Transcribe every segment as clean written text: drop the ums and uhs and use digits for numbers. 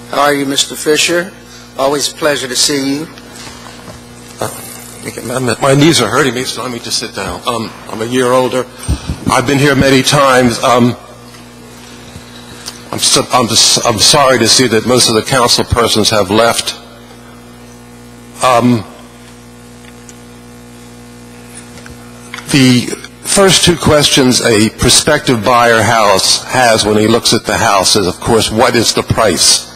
How are you, Mr. Fisher? Always a pleasure to see you. My knees are hurting me, so let me just sit down. I'm a year older. I've been here many times. I'm sorry to see that most of the council persons have left. The first two questions a prospective buyer has when he looks at the house is, of course, what is the price?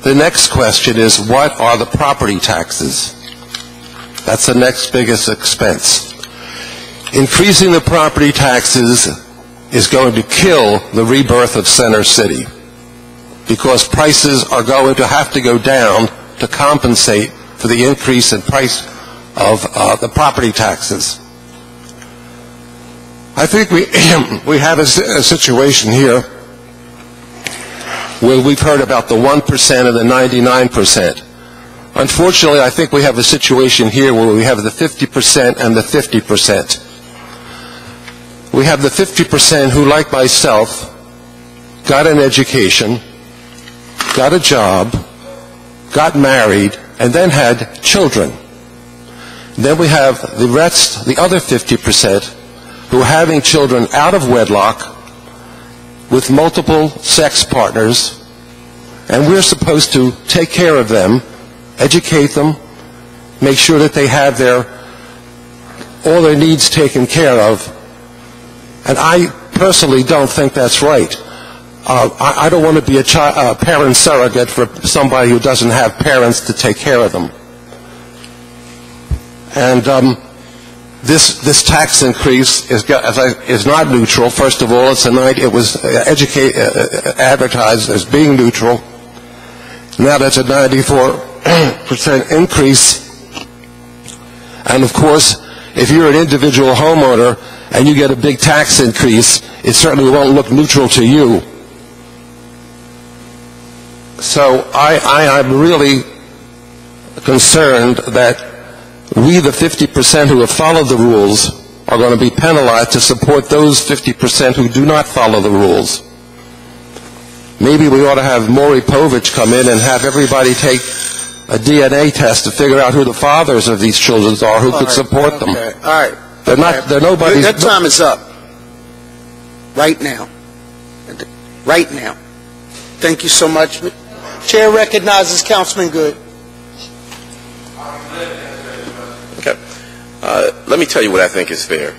The next question is, what are the property taxes? That's the next biggest expense. Increasing the property taxes is going to kill the rebirth of Center City because prices are going to have to go down to compensate for the increase in price of the property taxes. I think we have a situation here where we've heard about the 1% and the 99%. Unfortunately, I think we have a situation here where we have the 50% and the 50%. We have the 50% who, like myself, got an education, got a job, got married, and then had children. Then we have the rest, the other 50%, who are having children out of wedlock with multiple sex partners, and we're supposed to take care of them, educate them, make sure that they have all their needs taken care of. And I personally don't think that's right. I don't want to be a parent surrogate for somebody who doesn't have parents to take care of them. And this tax increase is not neutral. First of all, it was advertised as being neutral. Now that's a 94% increase. And of course, if you're an individual homeowner and you get a big tax increase, it certainly won't look neutral to you. So I'm really concerned that we, the 50% who have followed the rules, are going to be penalized to support those 50% who do not follow the rules. Maybe we ought to have Maury Povich come in and have everybody take a DNA test to figure out who the fathers of these children are, who could support them. All right. They're nobody's... Your time is up. Right now. Right now. Thank you so much. Chair recognizes Councilman Good. Okay. Let me tell you what I think is fair.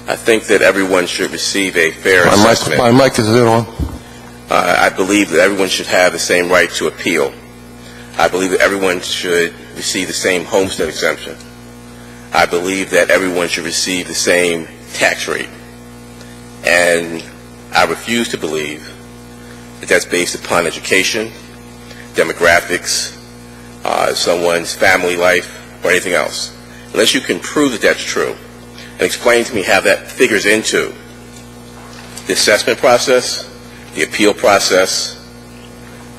I think that everyone should receive a fair assessment. My mic is on. I believe that everyone should have the same right to appeal. I believe that everyone should receive the same homestead exemption. I believe that everyone should receive the same tax rate. And I refuse to believe that that's based upon education, demographics, someone's family life, or anything else. Unless you can prove that that's true and explain to me how that figures into the assessment process, the appeal process,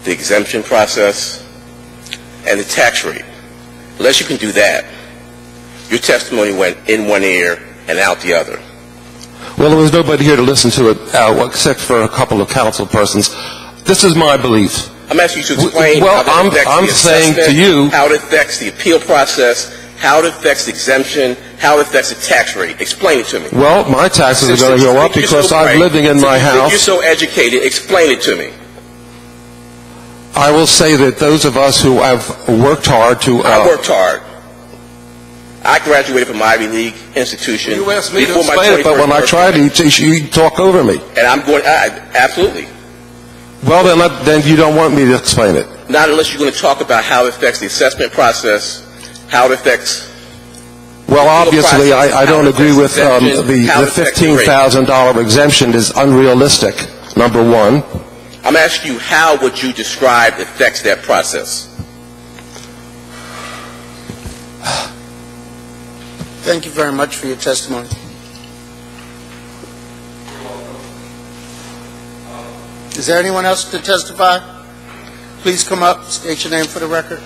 the exemption process, and the tax rate. Unless you can do that, your testimony went in one ear and out the other. Well, there was nobody here to listen to it except for a couple of council persons. This is my belief. I'm asking you to explain how that affects I'm the saying to you, how it affects the appeal process, how it affects the exemption, how it affects the tax rate. Explain it to me. Well, my taxes are going to go up because I'm living in my house. You're so educated. Explain it to me. I will say that those of us who have worked hard to... I worked hard. I graduated from Ivy League institution. You asked me to explain it, but when I tried, you talk over me. And I'm going... absolutely. Well, then you don't want me to explain it. Not unless you're going to talk about how it affects the assessment process, how it affects... Well, obviously, I don't agree with the $15,000 exemption is unrealistic, number one. I'm asking you, how would you describe affects that process? Thank you very much for your testimony. Is there anyone else to testify? Please come up, state your name for the record.